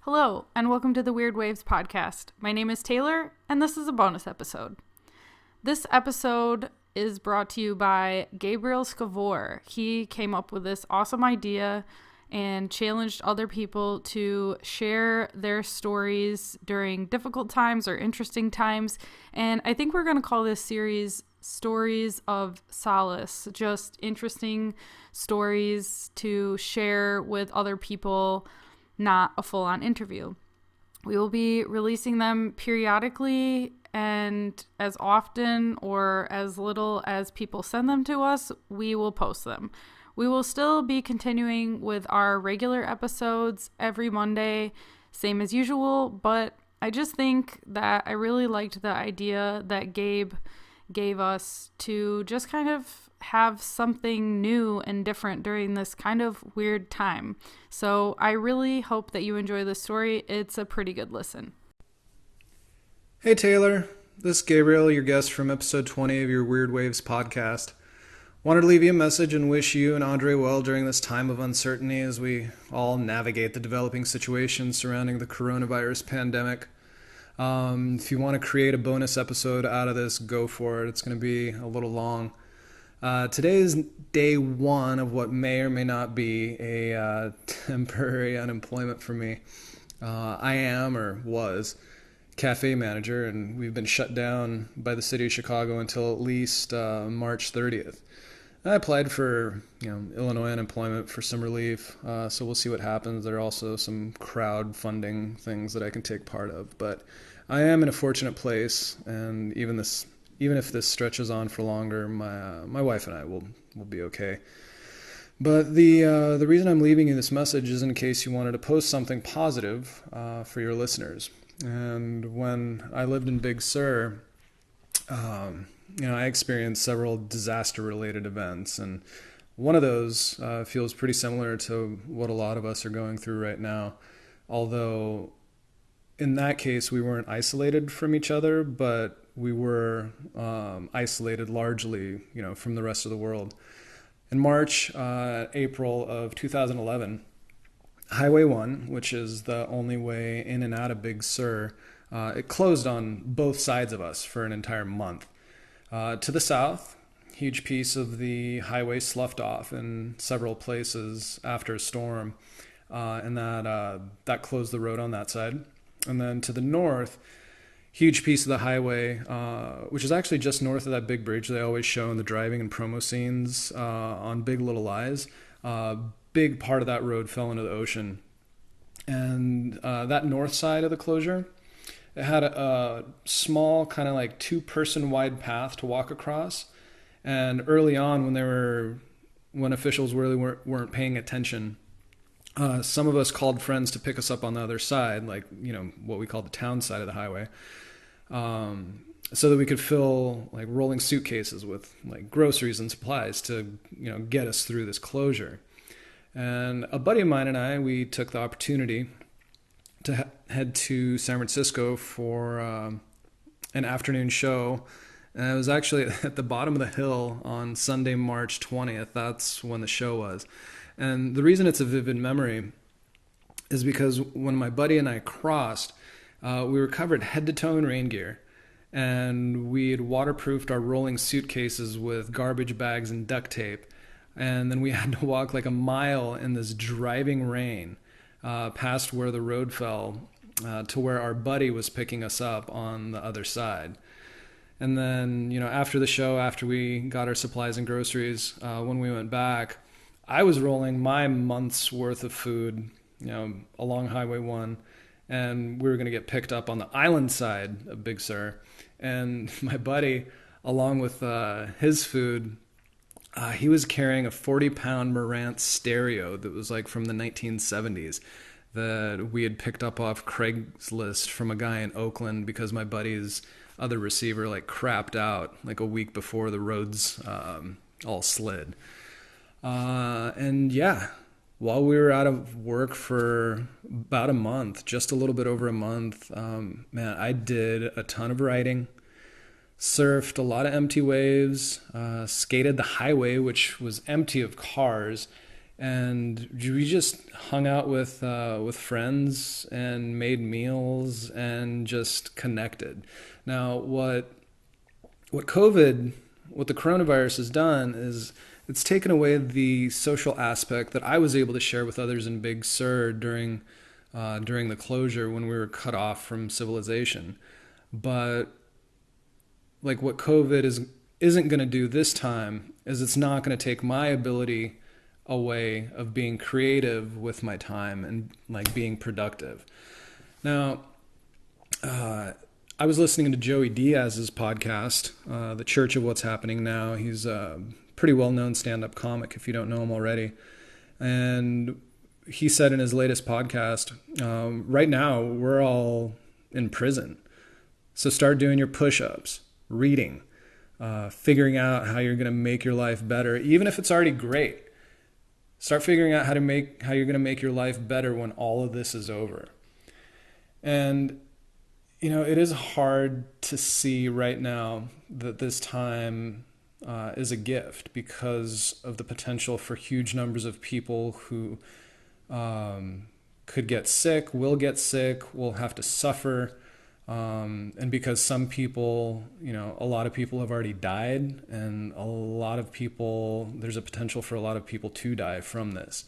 Hello, and welcome to the Weird Waves podcast. My name is Taylor, and this is a bonus episode. This episode is brought to you by Gabriel Skvor. He came up with this awesome idea and challenged other people to share their stories during difficult times or interesting times. And I think we're going to call this series Stories of Solace, just interesting stories to share with other people, not a full-on interview. We will be releasing them periodically, and as often or as little as people send them to us, we will post them. We will still be continuing with our regular episodes every Monday, same as usual, but I just think that I really liked the idea that Gabe gave us to just kind of have something new and different during this kind of weird time. So I really hope that you enjoy this story. It's a pretty good listen. Hey Taylor, this is Gabriel, your guest from episode 20 of your Weird Waves podcast. Wanted to leave you a message and wish you and Andre well during this time of uncertainty as we all navigate the developing situation surrounding the coronavirus pandemic. If you want to create a bonus episode out of this, go for it. It's going to be a little long. Today is day one of what may or may not be a temporary unemployment for me. I am, or was, cafe manager, and we've been shut down by the city of Chicago until at least March 30th. I applied for, Illinois unemployment for some relief, so we'll see what happens. There are also some crowdfunding things that I can take part of, but I am in a fortunate place, and even if this stretches on for longer, my wife and I will be okay. But the reason I'm leaving you this message is in case you wanted to post something positive for your listeners. And when I lived in Big Sur, I experienced several disaster-related events, and one of those feels pretty similar to what a lot of us are going through right now. Although, in that case, we weren't isolated from each other, but we were isolated largely, from the rest of the world. In March, April of 2011, Highway 1, which is the only way in and out of Big Sur, it closed on both sides of us for an entire month. To the south, huge piece of the highway sloughed off in several places after a storm, and that closed the road on that side. And then to the north, huge piece of the highway, which is actually just north of that big bridge they always show in the driving and promo scenes on Big Little Lies. Big part of that road fell into the ocean. And that north side of the closure, it had a small kind of like 2-person wide path to walk across. And early on when officials really weren't paying attention, some of us called friends to pick us up on the other side, like, what we call the town side of the highway, so that we could fill like rolling suitcases with like groceries and supplies to, get us through this closure. And a buddy of mine and I, we took the opportunity to head to San Francisco for an afternoon show. And it was actually at the bottom of the hill on Sunday, March 20th. That's when the show was. And the reason it's a vivid memory is because when my buddy and I crossed, we were covered head to toe in rain gear. And we had waterproofed our rolling suitcases with garbage bags and duct tape. And then we had to walk like a mile in this driving rain past where the road fell to where our buddy was picking us up on the other side. And then, after the show, after we got our supplies and groceries, when we went back, I was rolling my month's worth of food, along Highway 1, and we were going to get picked up on the island side of Big Sur. And my buddy, along with his food, he was carrying a 40-pound Marantz stereo that was like from the 1970s that we had picked up off Craigslist from a guy in Oakland because my buddy's other receiver like crapped out like a week before the roads all slid. And yeah, while we were out of work for about a month, just a little bit over a month, I did a ton of writing, surfed a lot of empty waves, skated the highway, which was empty of cars, and we just hung out with friends and made meals and just connected. Now, what the coronavirus has done is it's taken away the social aspect that I was able to share with others in Big Sur during the closure when we were cut off from civilization. But like what isn't going to do this time is it's not going to take my ability away of being creative with my time and like being productive. Now, I was listening to Joey Diaz's podcast, The Church of What's Happening Now. He's a pretty well-known stand-up comic if you don't know him already. And he said in his latest podcast, right now we're all in prison. So start doing your push-ups, reading, figuring out how you're going to make your life better, even if it's already great. Start figuring out how you're going to make your life better when all of this is over. And it is hard to see right now that this time is a gift because of the potential for huge numbers of people who could get sick, will have to suffer. And because some people, a lot of people have already died, and there's a potential for a lot of people to die from this.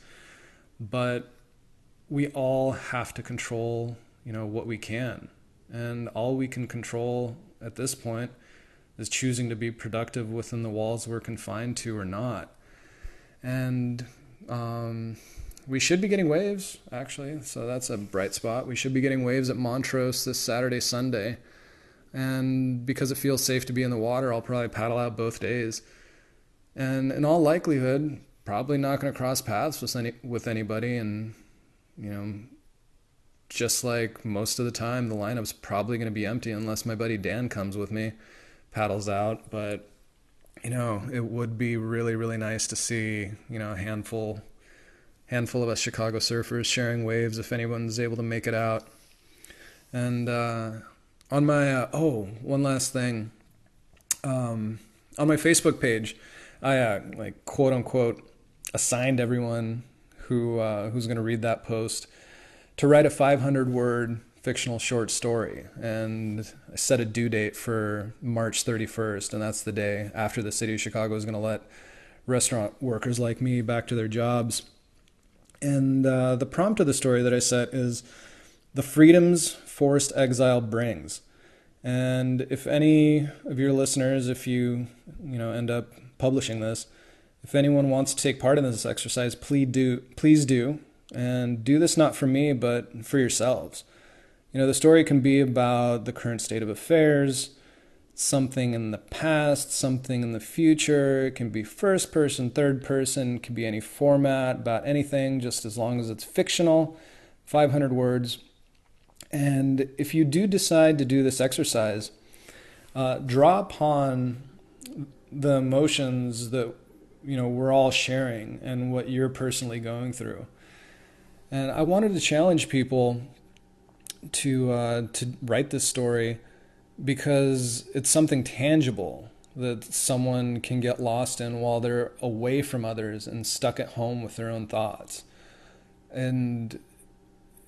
But we all have to control, what we can. And all we can control at this point is choosing to be productive within the walls we're confined to or not. And we should be getting waves, actually. So that's a bright spot. We should be getting waves at Montrose this Saturday, Sunday. And because it feels safe to be in the water, I'll probably paddle out both days. And in all likelihood, probably not going to cross paths with anybody. And, just like most of the time, the lineup's probably going to be empty unless my buddy Dan comes with me, paddles out. But, it would be really, really nice to see, a handful of us Chicago surfers sharing waves if anyone's able to make it out. And on my one last thing, on my Facebook page, I quote unquote assigned everyone who's going to read that post to write a 500-word fictional short story, and I set a due date for March 31st, and that's the day after the city of Chicago is going to let restaurant workers like me back to their jobs. And the prompt of the story that I set is the freedoms forced exile brings. And if any of your listeners, if you end up publishing this, if anyone wants to take part in this exercise, please do. And do this not for me, but for yourselves. The story can be about the current state of affairs, something in the past, something in the future. It can be first person, third person, it can be any format, about anything, just as long as it's fictional, 500 words. And if you do decide to do this exercise, draw upon the emotions that we're all sharing and what you're personally going through. And I wanted to challenge people to write this story because it's something tangible that someone can get lost in while they're away from others and stuck at home with their own thoughts. And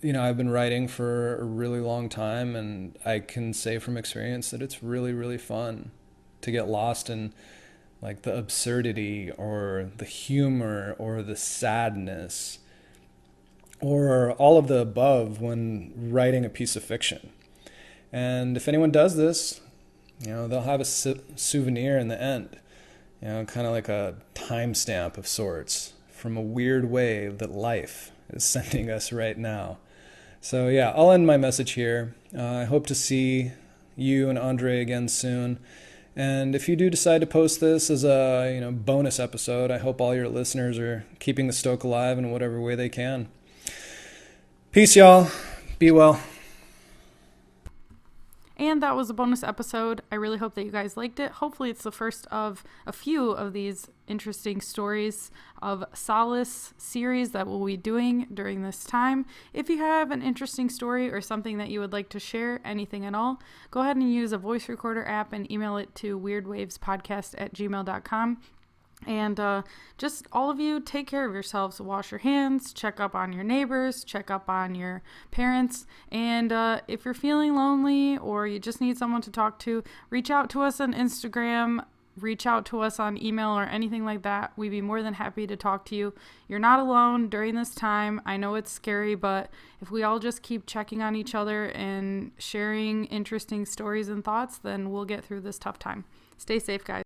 I've been writing for a really long time, and I can say from experience that it's really, really fun to get lost in like the absurdity or the humor or the sadness or all of the above when writing a piece of fiction. And if anyone does this, they'll have a souvenir in the end, kind of like a timestamp of sorts from a weird wave that life is sending us right now. So yeah, I'll end my message here. I hope to see you and Andre again soon. And if you do decide to post this as a bonus episode, I hope all your listeners are keeping the stoke alive in whatever way they can. Peace, y'all. Be well. And that was a bonus episode. I really hope that you guys liked it. Hopefully it's the first of a few of these interesting stories of Solace series that we'll be doing during this time. If you have an interesting story or something that you would like to share, anything at all, go ahead and use a voice recorder app and email it to weirdwavespodcast@gmail.com. And just all of you, take care of yourselves. Wash your hands, check up on your neighbors, check up on your parents. And if you're feeling lonely or you just need someone to talk to, reach out to us on Instagram, reach out to us on email or anything like that. We'd be more than happy to talk to you. You're not alone during this time. I know it's scary, but if we all just keep checking on each other and sharing interesting stories and thoughts, then we'll get through this tough time. Stay safe, guys.